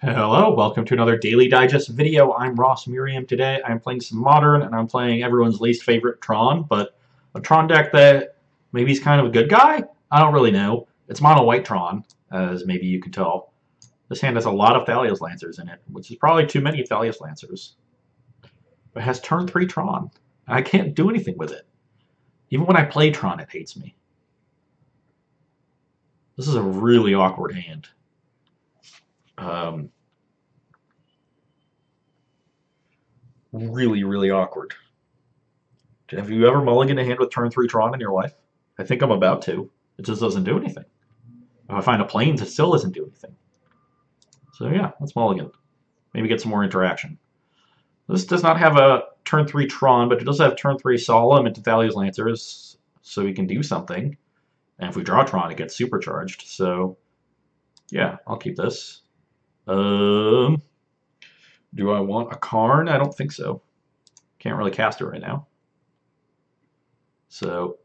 Hello, welcome to another Daily Digest video. I'm Merriam. Today I'm playing some Modern, and I'm playing everyone's least favorite Tron, but a Tron deck that maybe he's kind of a good guy? I don't really know. It's mono white Tron, as maybe you can tell. This hand has a lot of Thalia's Lancers in it, which is probably too many Thalia's Lancers. But it has turn 3 Tron. I can't do anything with it. Even when I play Tron, it hates me. This is a really awkward hand. Really awkward. Have you ever mulliganed a hand with turn 3 Tron in your life? I think I'm about to. It just doesn't do anything. If I find a plains, it still doesn't do anything. So yeah, let's mulligan. Maybe get some more interaction. This does not have a turn 3 Tron, but it does have turn 3 Solemn into Thalia's Lancers, so we can do something. And if we draw Tron, it gets supercharged. So yeah, I'll keep this. Do I want a Karn? I don't think so. Can't really cast it right now. So,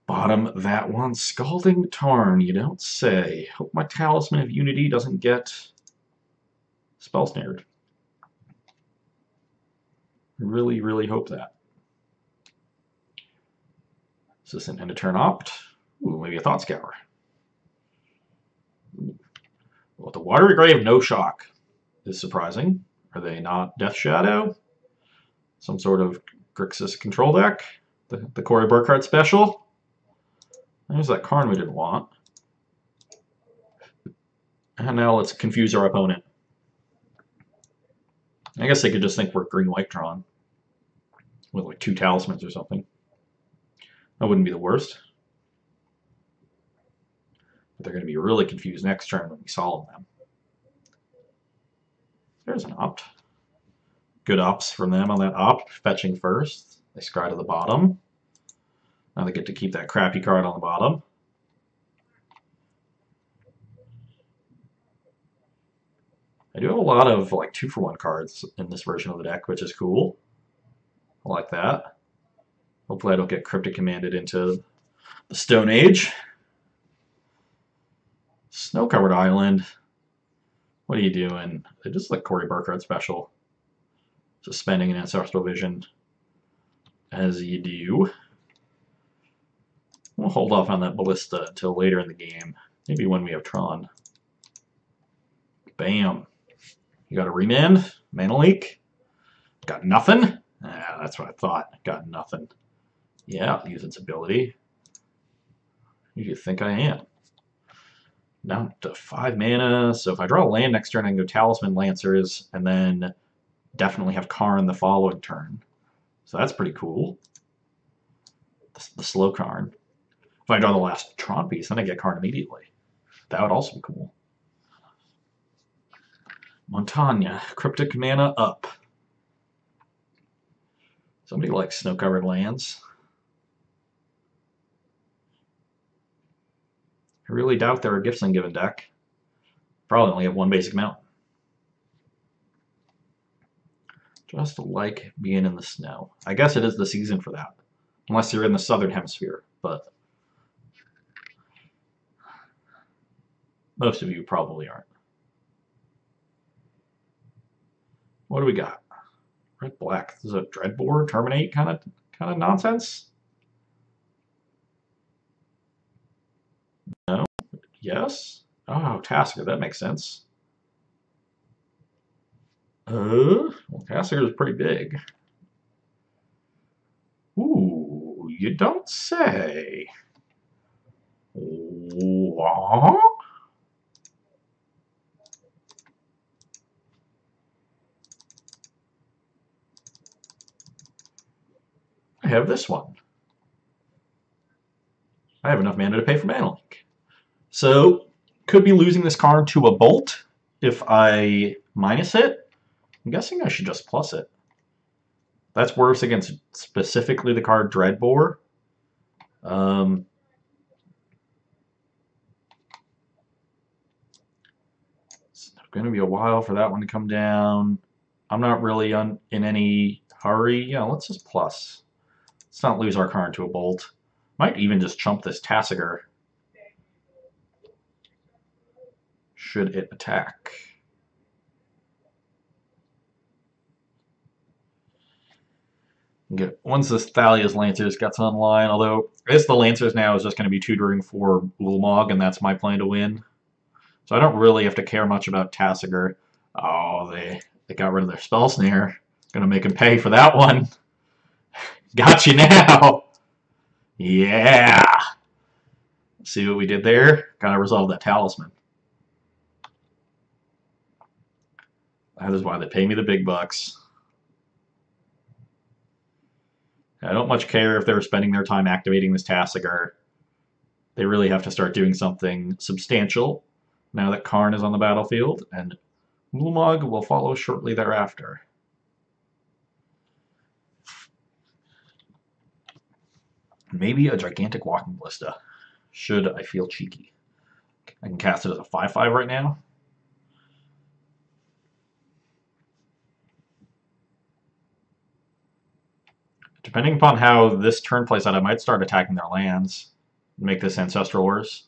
bottom that one. Scalding Tarn, you don't say. Hope my Talisman of Unity doesn't get spell snared. Really hope that. Is this an end of turn opt? Ooh, maybe a Thought Scour. Well, the Watery Grave, no shock is surprising. Are they not Death Shadow? Some sort of Grixis control deck? The Corey Burkhardt special? There's that Karn we didn't want. And now let's confuse our opponent. I guess they could just think we're green-white Tron with like 2 talismans or something. That wouldn't be the worst. But they're going to be really confused next turn when we solve them. There's an opt. Good ops from them on that opt. Fetching first. They scry to the bottom. Now they get to keep that crappy card on the bottom. I do have a lot of like 2-for-1 cards in this version of the deck, which is cool. I like that. Hopefully I don't get Cryptic Commanded into the Stone Age. Snow-covered island. What are you doing? They just like Corey Burkhardt special. Suspending an Ancestral Vision. As you do. We'll hold off on that Ballista until later in the game. Maybe when we have Tron. Bam. You got a remand? Mana leak? Got nothing? Ah, that's what I thought. Got nothing. Yeah, I'll use its ability. Who do you think I am? Down to 5 mana, so if I draw a land next turn, I can go Talisman Lancers, and then definitely have Karn the following turn. So that's pretty cool. The slow Karn. If I draw the last Tron piece, then I get Karn immediately. That would also be cool. Montagna, Cryptic Mana up. Somebody likes snow-covered lands. I really doubt they're a Gifts Ungiven deck. Probably only have 1 basic mountain. Just like being in the snow. I guess it is the season for that. Unless you're in the southern hemisphere, but most of you probably aren't. What do we got? Red black. This is a Dreadbore terminate kind of nonsense. No. Yes. Oh, Tasker. That makes sense. Well, Tasker is pretty big. Ooh, you don't say. What? I have this one. I have enough mana to pay for Mana Link. So, could be losing this card to a Bolt if I minus it. I'm guessing I should just plus it. That's worse against specifically the card Dreadbore. It's going to be a while for that one to come down. I'm not really in any hurry. Yeah, let's just plus. Let's not lose our card to a Bolt. Might even just chump this Tassiger. should it attack? Once this Thalia's Lancers gets online, although I guess the Lancers now is just going to be tutoring for Ulamog, and that's my plan to win. So I don't really have to care much about Tassiger. Oh, they got rid of their Spell Snare. Gonna make him pay for that one. Got you now! Yeah! See what we did there? Gotta resolve that Talisman. That is why they pay me the big bucks. I don't much care if they're spending their time activating this Tassiger. They really have to start doing something substantial now that Karn is on the battlefield, and Ulamog will follow shortly thereafter. Maybe a gigantic Walking Ballista, should I feel cheeky. I can cast it as a 5/5 right now. Depending upon how this turn plays out, I might start attacking their lands. Make this Ancestral worse.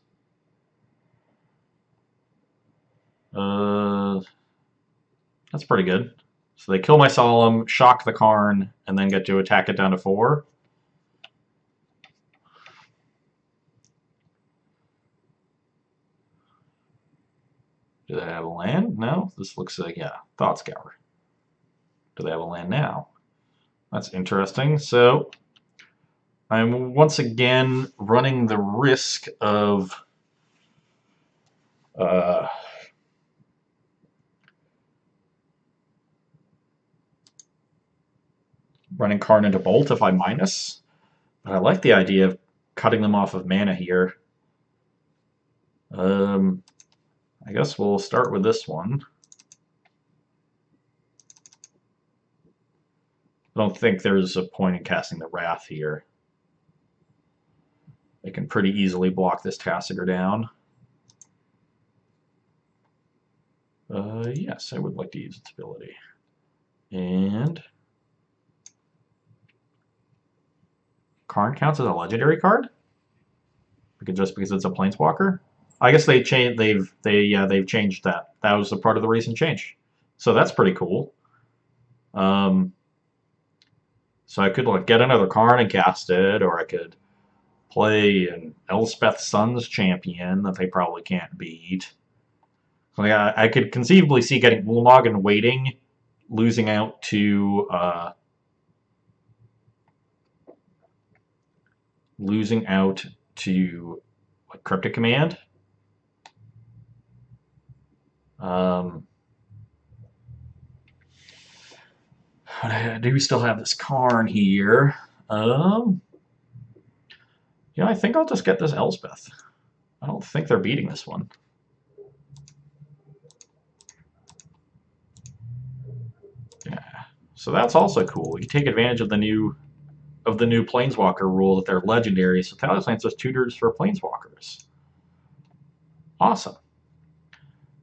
That's pretty good. So they kill my Solemn, shock the Karn, and then get to attack it down to 4. Do they have a land? No. This looks like, yeah, Thought Scour. Do they have a land now? That's interesting. So I'm once again running the risk of running Karn into Bolt if I minus. But I like the idea of cutting them off of mana here. I guess we'll start with this one. I don't think there's a point in casting the Wrath here. They can pretty easily block this Tassiger down. Yes, I would like to use its ability. And Karn counts as a legendary card? Just because it's a Planeswalker? I guess they've changed that. That was a part of the recent change. So that's pretty cool. So I could like get another Karn and cast it, or I could play an Elspeth Suns champion that they probably can't beat. Like I could conceivably see getting Ulamog and waiting, losing out to like, Cryptic Command. I do still have this Karn here. Yeah, I think I'll just get this Elspeth. I don't think they're beating this one. Yeah, so that's also cool. You take advantage of the new Planeswalker rule that they're legendary. So Thalia's Lancers tutors for Planeswalkers. Awesome.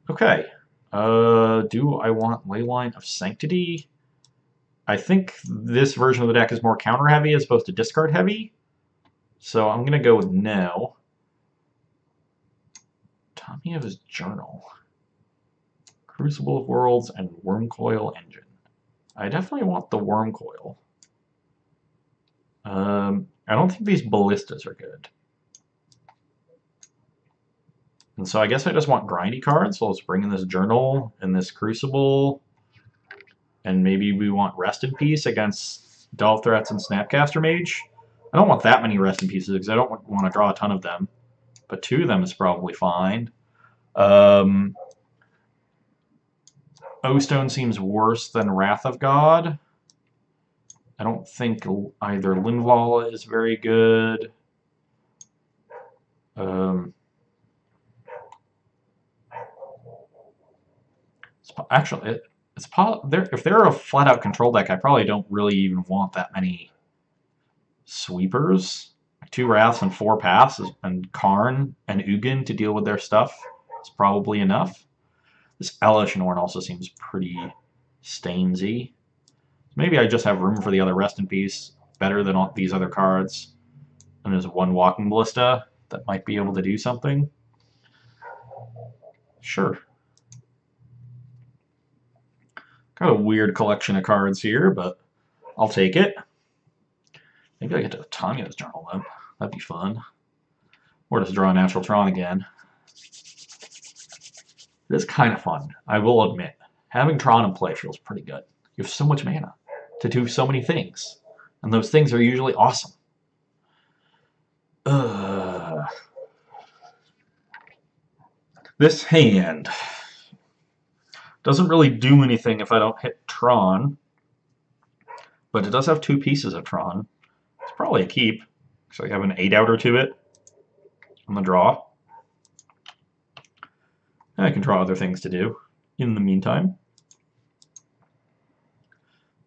Okay. Do I want Leyline of Sanctity? I think this version of the deck is more counter heavy as opposed to discard heavy. So I'm going to go with no. Tamiya's Journal. Crucible of Worlds and Wormcoil Engine. I definitely want the Wormcoil. I don't think these ballistas are good. And so I guess I just want grindy cards. So let's bring in this Journal and this Crucible. And maybe we want Rest in Peace against Delve Threats and Snapcaster Mage. I don't want that many Rest in Pieces because I don't want to draw a ton of them. But 2 of them is probably fine. O-Stone seems worse than Wrath of God. I don't think either Linvala is very good. Actually, if they're a flat-out control deck, I probably don't really even want that many sweepers. 2 Wraths and 4 Paths and Karn and Ugin to deal with their stuff is probably enough. This Elesh Norn also seems pretty stainsy. Maybe I just have room for the other Rest in Peace better than all these other cards. And there's 1 Walking Ballista that might be able to do something. Sure. Got a weird collection of cards here, but I'll take it. Maybe I get to Tanya's journal then. That'd be fun. Or just draw a natural Tron again. It is kind of fun, I will admit. Having Tron in play feels pretty good. You have so much mana to do so many things. And those things are usually awesome. This hand doesn't really do anything if I don't hit Tron. But it does have 2 pieces of Tron. It's probably a keep. So I have an 8-outer to it on the draw. And I can draw other things to do in the meantime.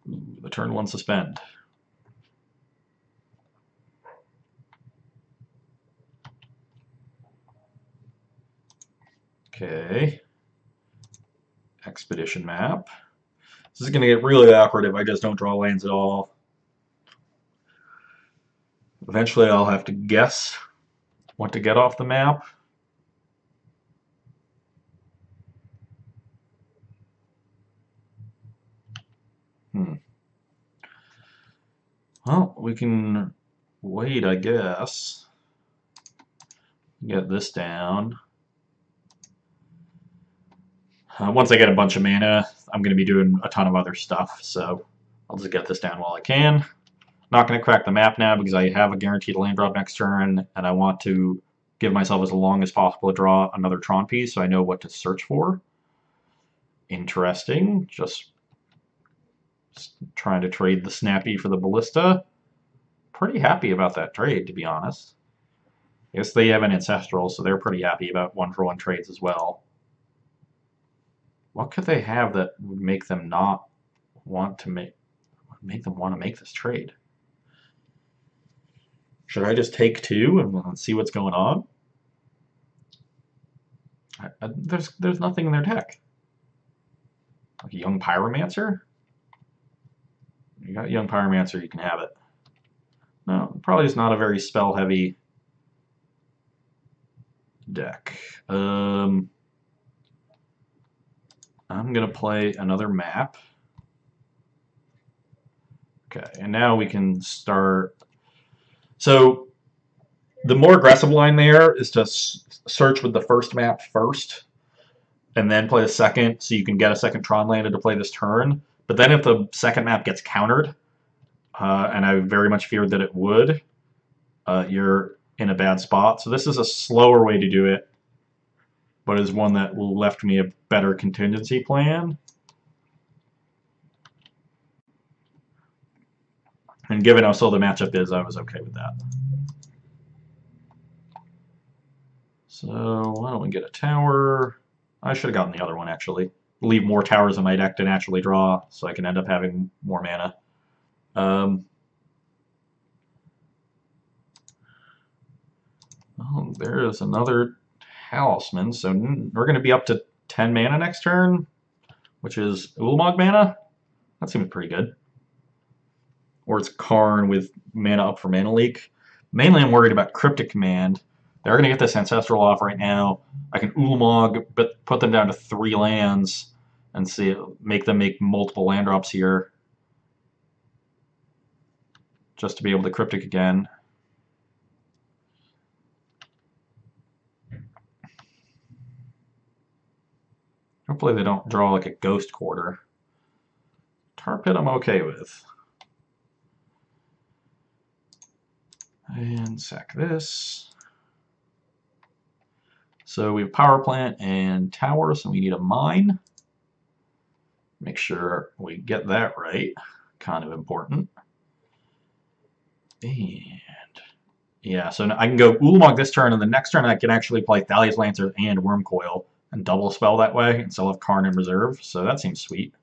Ooh, the turn 1 suspend. Okay. Expedition map. This is going to get really awkward if I just don't draw lands at all. Eventually I'll have to guess what to get off the map. Well, we can wait, I guess. Get this down. Once I get a bunch of mana, I'm going to be doing a ton of other stuff, so I'll just get this down while I can. Not going to crack the map now because I have a guaranteed land drop next turn, and I want to give myself as long as possible to draw another Tron piece so I know what to search for. Interesting. Just trying to trade the Snappy for the Ballista. Pretty happy about that trade, to be honest. I guess they have an Ancestral, so they're pretty happy about 1-for-1 trades as well. What could they have that would make them not want to make them want to make this trade? Should I just take 2 and see what's going on? There's nothing in their deck. Like a Young Pyromancer? You got Young Pyromancer, you can have it. No, probably just not a very spell-heavy deck. I'm going to play another map. Okay, and now we can start. So the more aggressive line there is to search with the first map first, and then play the second, so you can get a second Tron landed to play this turn. But then if the second map gets countered, and I very much feared that it would, you're in a bad spot. So this is a slower way to do it, but is one that left me a better contingency plan. And given how slow the matchup is, I was okay with that. So why don't we get a tower? I should have gotten the other one, actually. Leave more towers in my deck to naturally draw, so I can end up having more mana. Well, there is another Talisman, so we're going to be up to 10 mana next turn, which is Ulamog mana. That seems pretty good. Or it's Karn with mana up for Mana Leak. Mainly I'm worried about Cryptic Command. They're going to get this Ancestral off right now. I can Ulamog, but put them down to 3 lands and see make them make multiple land drops here. Just to be able to Cryptic again. Hopefully they don't draw like a Ghost Quarter. Tar Pit I'm okay with. And sack this. So we have Power Plant and Tower, so we need a Mine. Make sure we get that right. Kind of important. And yeah, so I can go Ulamog this turn, and the next turn I can actually play Thalia's Lancer and Wormcoil and double spell that way, and still have Karn in reserve, so that seems sweet.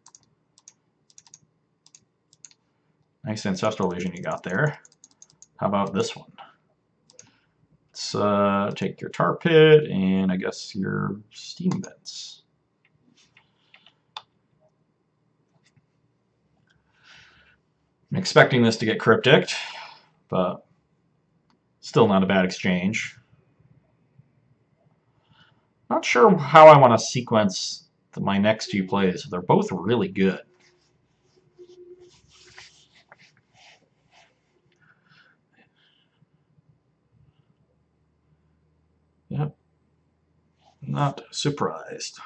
Nice Ancestral Vision you got there. How about this one? Let's take your Tar Pit and I guess your Steam Vents. I'm expecting this to get Cryptic, but still not a bad exchange. Not sure how I want to sequence my next two plays. They're both really good. Yep. Not surprised.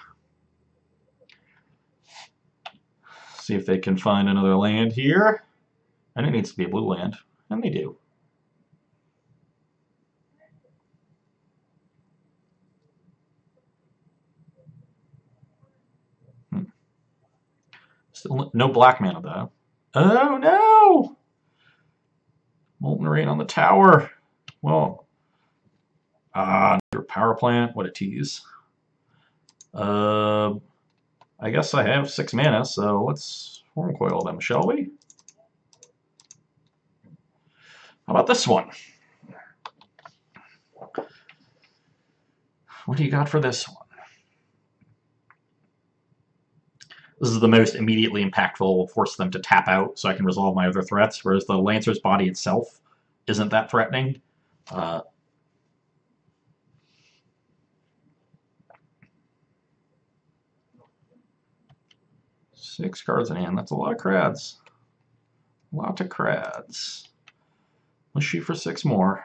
See if they can find another land here. And it needs to be a blue land. And they do. Still no black mana though. Oh no! Molten Rain on the tower. Well, power plant. What a tease. I guess I have 6 mana, so let's Form Coil them, shall we? How about this one? What do you got for this one? This is the most immediately impactful. Will force them to tap out so I can resolve my other threats, whereas the Lancer's body itself isn't that threatening. 6 cards in hand. That's a lot of crads. A lot of crads. Let's shoot for 6 more.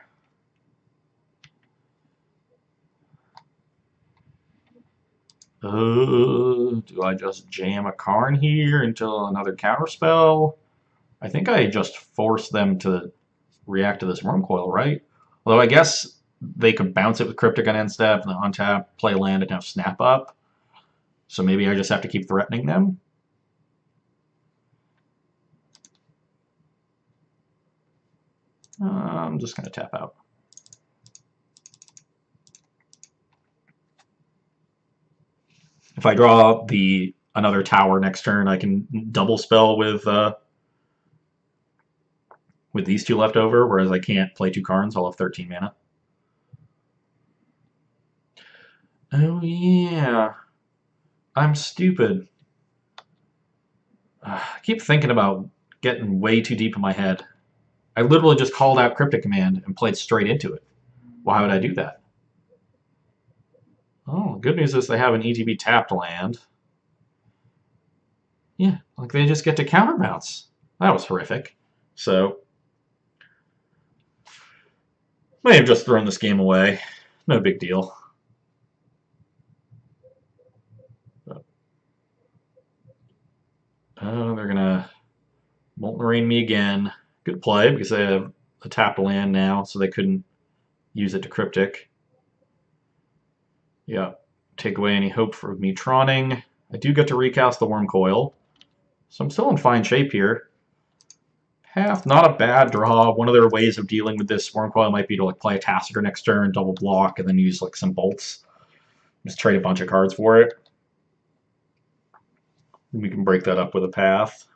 Do I just jam a Karn here until another counterspell? I think I just force them to react to this Worm Coil, right? Although I guess they could bounce it with Cryptic on end step, and then untap, play land, and have Snap Up. So maybe I just have to keep threatening them? I'm just going to tap out. If I draw another tower next turn, I can double spell with these 2 left over, whereas I can't play 2 Karns. I'll have 13 mana. Oh yeah, I'm stupid. I keep thinking about getting way too deep in my head. I literally just called out Cryptic Command and played straight into it. Why would I do that? Oh, good news is they have an ETB tapped land. Yeah, like they just get to counterbounce. That was horrific. So, may have just thrown this game away. No big deal. Oh, they're gonna Molten Rain me again. Good play, because they have a tapped land now, so they couldn't use it to Cryptic. Yeah, take away any hope for me Troning. I do get to recast the Worm Coil, so I'm still in fine shape here. Path, not a bad draw. One of their ways of dealing with this Worm Coil might be to like play a Tassiger next turn, double block, and then use like some bolts. Just trade a bunch of cards for it. We can break that up with a path.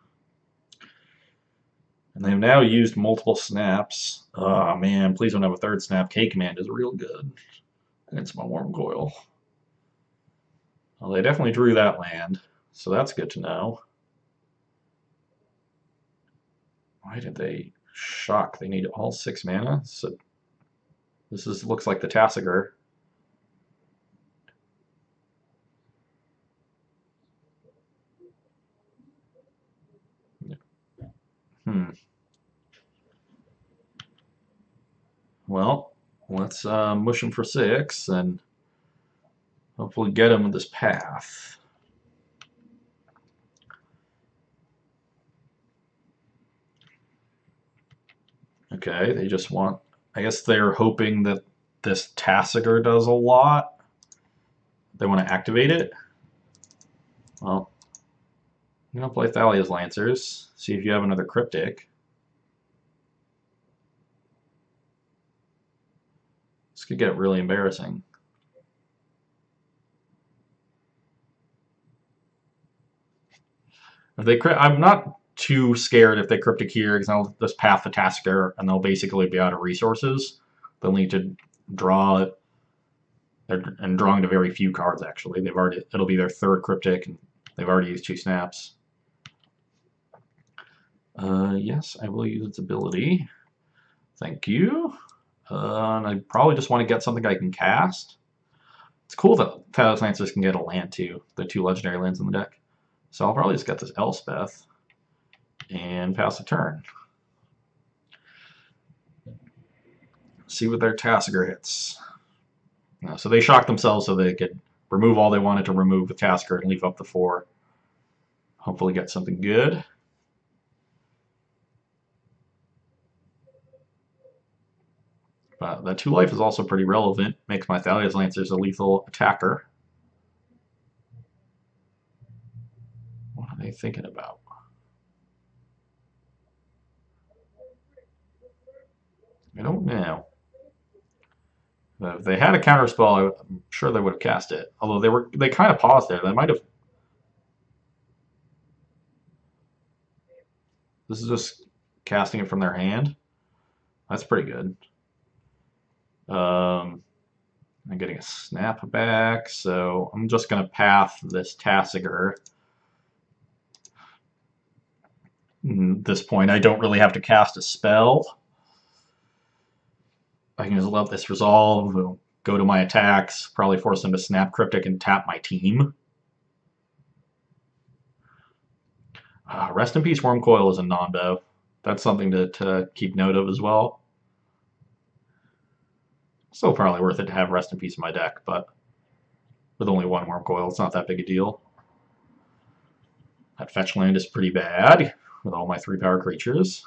And they've now used multiple snaps. Oh man, please don't have a 3rd snap. K-Command is real good against my Worm Coil. Well, they definitely drew that land, so that's good to know. Why did they shock? They need all 6 mana? So this looks like the Tassiger. Well, let's mush him for 6 and hopefully get him with this path. Okay, they just want... I guess they're hoping that this Tassiger does a lot. They want to activate it. Well, I'm going to play Thalia's Lancers, see if you have another Cryptic. This could get really embarrassing. If they I'm not too scared if they Cryptic here, because they'll just path the Tassiger and they'll basically be out of resources. They'll need to draw it, and drawing to very few cards actually. It'll be their 3rd Cryptic, and they've already used 2 snaps. Yes, I will use its ability. Thank you. And I probably just want to get something I can cast. It's cool that Thales Lancers can get a land too, the 2 legendary lands in the deck. So I'll probably just get this Elspeth and pass the turn. See what their Tassiger hits. So they shocked themselves so they could remove all they wanted to remove with Tasker and leave up the 4. Hopefully get something good. But that 2 life is also pretty relevant. Makes my Thalia's Lancers a lethal attacker. What are they thinking about? I don't know. If they had a counterspell, I'm sure they would have cast it. Although they kind of paused there. They might have. This is just casting it from their hand. That's pretty good. I'm getting a snap back, so I'm just going to path this Tassiger. At this point, I don't really have to cast a spell. I can just let this resolve, go to my attacks, probably force them to snap Cryptic and tap my team. Rest in Peace Wormcoil is a non-bow. That's something to keep note of as well. Still probably worth it to have Rest in Peace in my deck, but with only 1 Wormcoil, it's not that big a deal. That fetch land is pretty bad with all my 3-power creatures.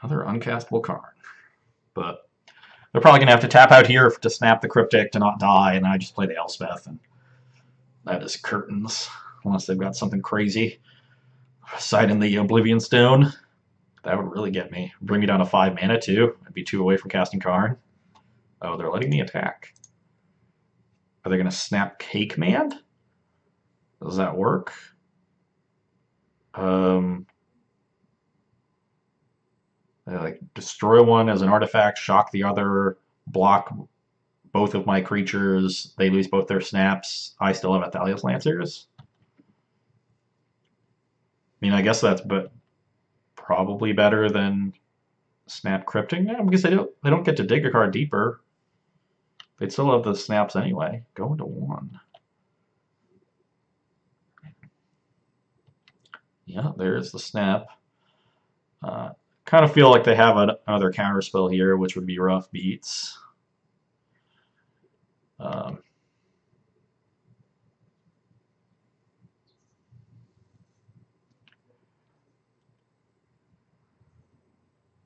Another uncastable card. But they're probably going to have to tap out here to snap the Cryptic to not die, and I just play the Elspeth, and that is curtains. Unless they've got something crazy. Citing the Oblivion Stone. That would really get me. Bring me down to 5 mana too. I'd be 2 away from casting Karn. Oh, they're letting me attack. Are they going to snap Cake Man? Does that work? Like destroy one as an artifact, shock the other, block both of my creatures. They lose both their snaps. I still have Athalia's Lancers. I mean, I guess that's probably better than snap crypting. Yeah, because they don't get to dig a card deeper. They'd still have the snaps anyway. Go into 1. Yeah, there's the snap. Kind of feel like they have another counterspell here, which would be Rough Beats.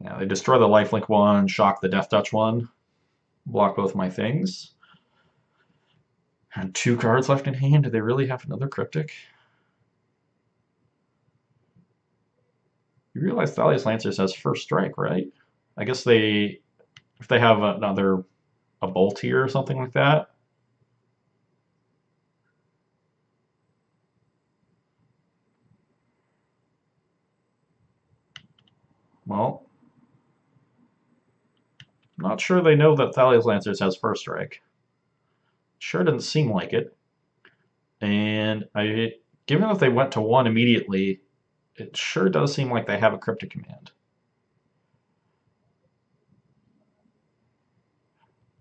Yeah, they destroy the lifelink one, shock the Death Touch one, block both my things. And 2 cards left in hand. Do they really have another Cryptic? You realize Thalia's Lancers has first strike, right? I guess if they have a bolt here or something like that. Well, I'm not sure they know that Thalia's Lancers has first strike. Sure doesn't seem like it. And given that they went to 1 immediately, it sure does seem like they have a Cryptic command.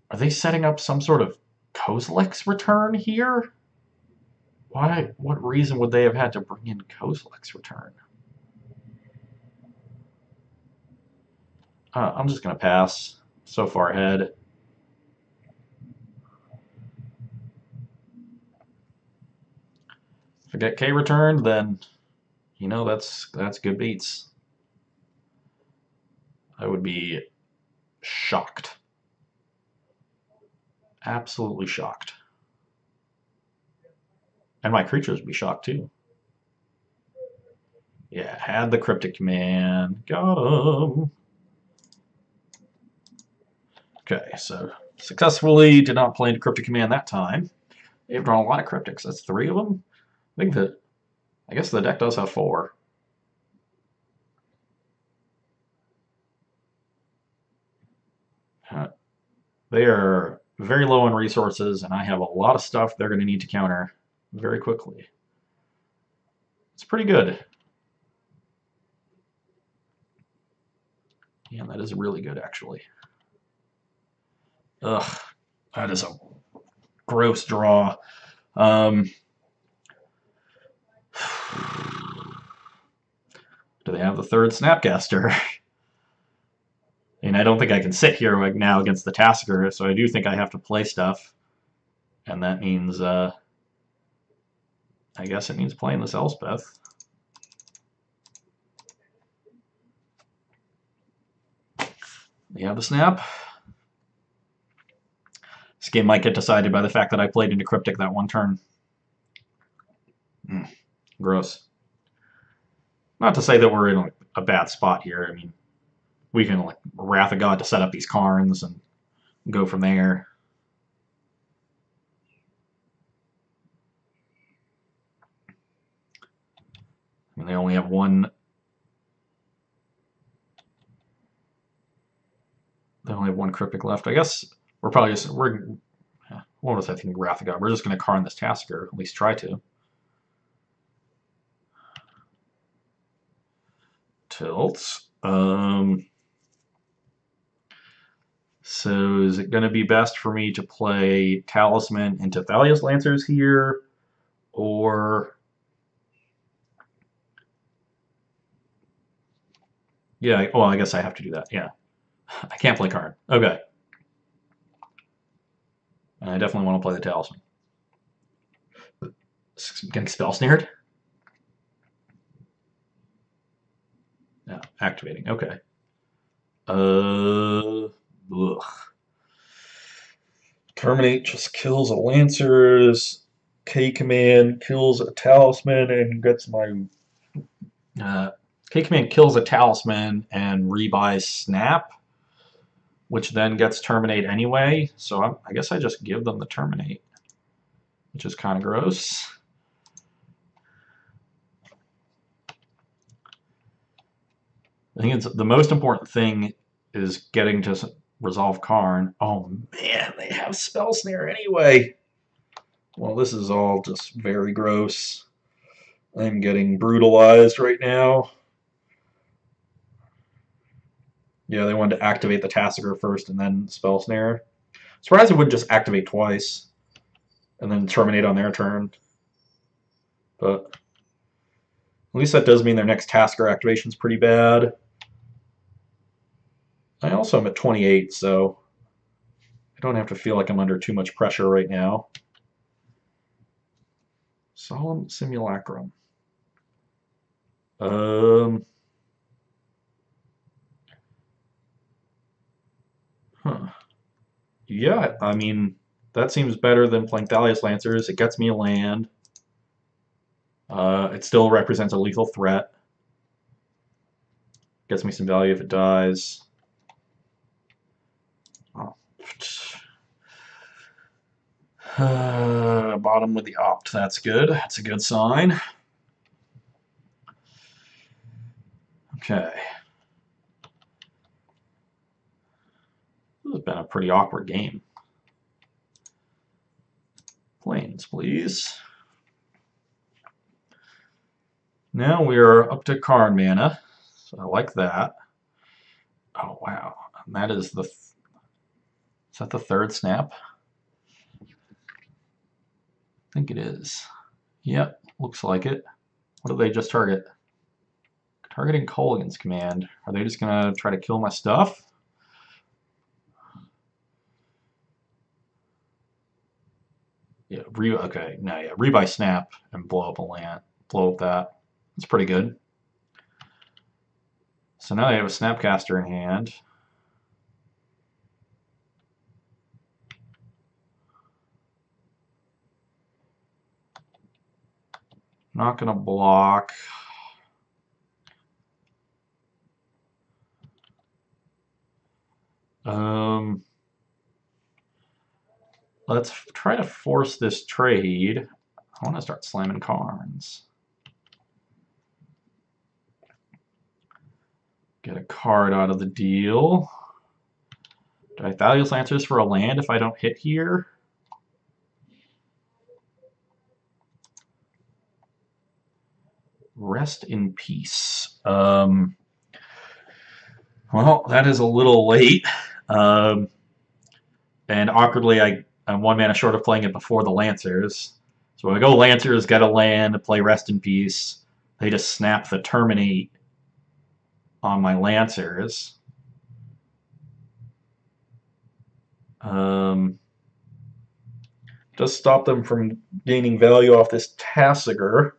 Are they setting up some sort of Kozilek's return here? Why? What reason would they have had to bring in Kozilek's return? I'm just going to pass. So far ahead. If I get K returned, then that's good beats. I would be shocked. Absolutely shocked. And my creatures would be shocked too. Yeah, had the Cryptic command. Got him. Okay, so successfully did not play into Cryptic command that time. They've drawn a lot of Cryptics. That's 3 of them. I guess the deck does have 4. They are very low on resources, and I have a lot of stuff they're going to need to counter very quickly. It's pretty good. Yeah, that is really good, actually. Ugh, that is a gross draw. Do they have the third Snapcaster? And I don't think I can sit here right now against the Tasker, so I do think I have to play stuff. And that means, I guess it means playing this Elspeth. You have the snap. This game might get decided by the fact that I played into Cryptic that one turn. Gross. Not to say that we're in a bad spot here. I mean, we can like Wrath of God to set up these Karns and go from there. I mean, they only have one. They only have one Cryptic left. I guess we're probably just what was I thinking? Wrath of God. We're just going to Karn this Tasker. At least try to. Tilts. So is it going to be best for me to play Talisman into Thalia's Lancers here, or yeah? Well, I guess I have to do that. Yeah, I can't play Karn. Okay, and I definitely want to play the Talisman. Getting spell snared. Yeah, activating. Okay. Ugh. Terminate just kills a Lancers. K command kills a Talisman and gets my. K command kills a Talisman and rebuys Snap, which then gets Terminate anyway. So I guess I just give them the Terminate, which is kind of gross. I think it's the most important thing is getting to resolve Karn. Oh man, they have Spell Snare anyway. Well, this is all just very gross. I'm getting brutalized right now. Yeah, they wanted to activate the Tasker first and then Spell Snare. Surprised it wouldn't just activate twice and then terminate on their turn. But at least that does mean their next Tasker activation is pretty bad. I also am at 28, so I don't have to feel like I'm under too much pressure right now. Solemn Simulacrum. Yeah, I mean, that seems better than playing Thalia's Lancers. It gets me a land. It still represents a lethal threat. Gets me some value if it dies. Oh. Bottom with the opt. That's good. That's a good sign. Okay. This has been a pretty awkward game. Planes, please. Now we are up to Karn mana. So I like that. Oh, wow. And that is the... Is that the third snap? I think it is. Yep, looks like it. What did they just target? Targeting Colgan's command. Are they just going to try to kill my stuff? Yeah, okay, no, yeah, rebuy snap and blow up a land. Blow up that. That's pretty good. So now they have a Snapcaster in hand. Not going to block. Let's try to force this trade. I want to start slamming Karns. Get a card out of the deal. Do I Thalia's Lancers for a land if I don't hit here? Rest in peace. Well, that is a little late. And awkwardly, I'm 1 mana short of playing it before the Lancers. So when I go Lancers, get a land, play Rest in Peace. They just snap the Terminate on my Lancers. Just stop them from gaining value off this Tasigur.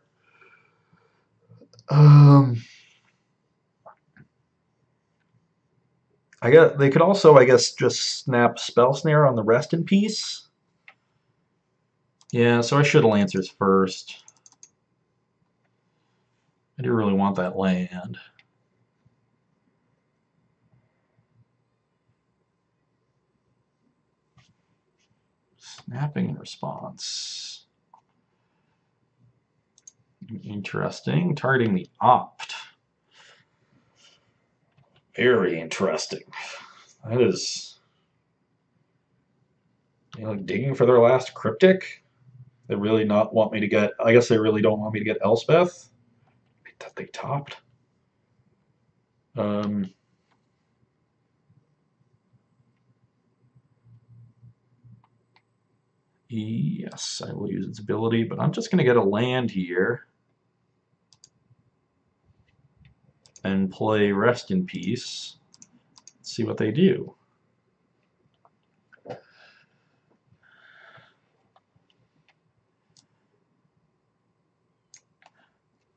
I guess they could also, I guess, just snap Spell Snare on the Rest in Peace. Yeah, so I should have Lancers first. I do really want that land. Snapping in response. Interesting. Targeting the Opt. Very interesting. That is, digging for their last Cryptic. They really not want me to get. I guess they really don't want me to get Elspeth. That they topped. Yes, I will use its ability, but I'm just going to get a land here and play Rest in Peace. Let's see what they do.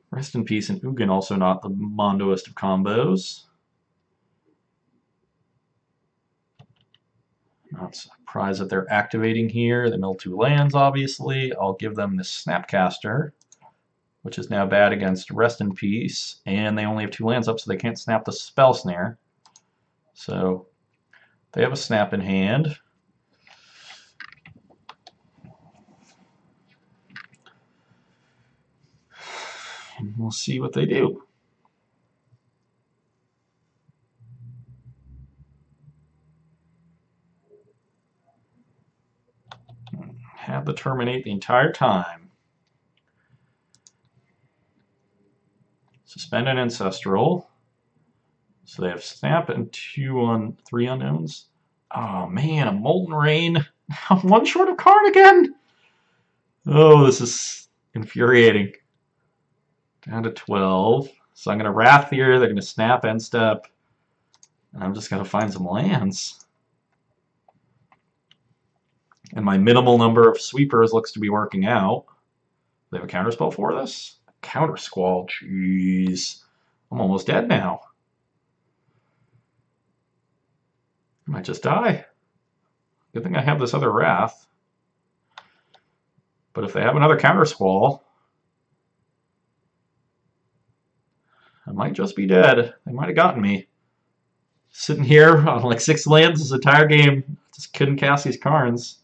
Rest in Peace and Ugin also not the mondoest of combos. Not surprised that they're activating here. They mill 2 lands, obviously. I'll give them this Snapcaster, which is now bad against Rest in Peace. And they only have 2 lands up, so they can't snap the Spell Snare. So they have a snap in hand. And we'll see what they do. Have the Terminate the entire time. Suspend an Ancestral. So they have Snap and 3 unknowns. Oh man, a Molten Rain. I'm 1 short of card again. Oh, this is infuriating. Down to 12. So I'm going to Wrath here. They're going to snap end step. And I'm just going to find some lands. And my minimal number of sweepers looks to be working out. They have a counterspell for this? Counter Squall. Jeez. I'm almost dead now. I might just die. Good thing I have this other Wrath. But if they have another Counter Squall, I might just be dead. They might have gotten me. Sitting here on like 6 lands this entire game. Just couldn't cast these cards.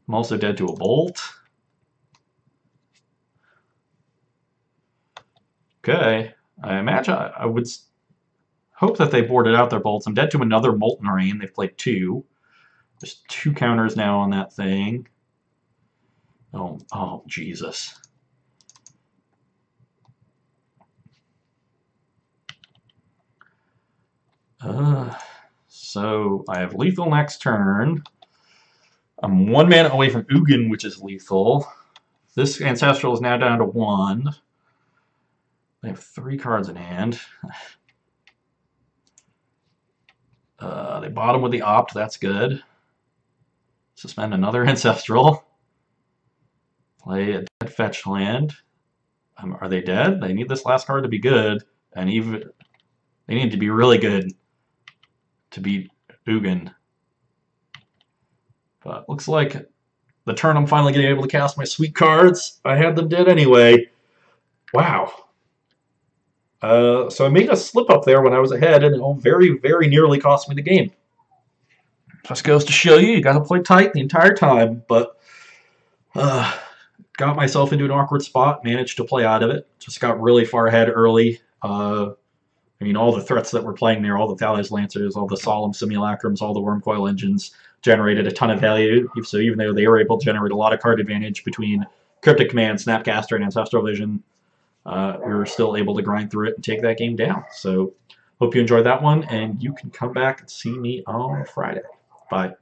I'm also dead to a Bolt. Okay. I imagine I would hope that they boarded out their bolts. I'm dead to another Molten Rain. They've played 2. There's 2 counters now on that thing. Oh, Jesus. So I have lethal next turn. I'm 1 mana away from Ugin, which is lethal. This Ancestral is now down to 1. They have 3 cards in hand. They bottom with the Opt, that's good. Suspend another Ancestral. Play a dead fetch land. Are they dead? They need this last card to be good, and even they need to be really good to beat Ugin. But looks like the turn I'm finally getting able to cast my sweet cards. I had them dead anyway. Wow. So I made a slip up there when I was ahead, and it very, very nearly cost me the game. Just goes to show you got to play tight the entire time. But got myself into an awkward spot, managed to play out of it. Just got really far ahead early. I mean, all the threats that were playing there, all the Thalia's Lancers, all the Solemn Simulacrums, all the Wormcoil Engines generated a ton of value. So even though they were able to generate a lot of card advantage between Cryptic Command, Snapcaster, and Ancestral Vision, we were still able to grind through it and take that game down. So hope you enjoyed that one, and you can come back and see me on Friday. Bye.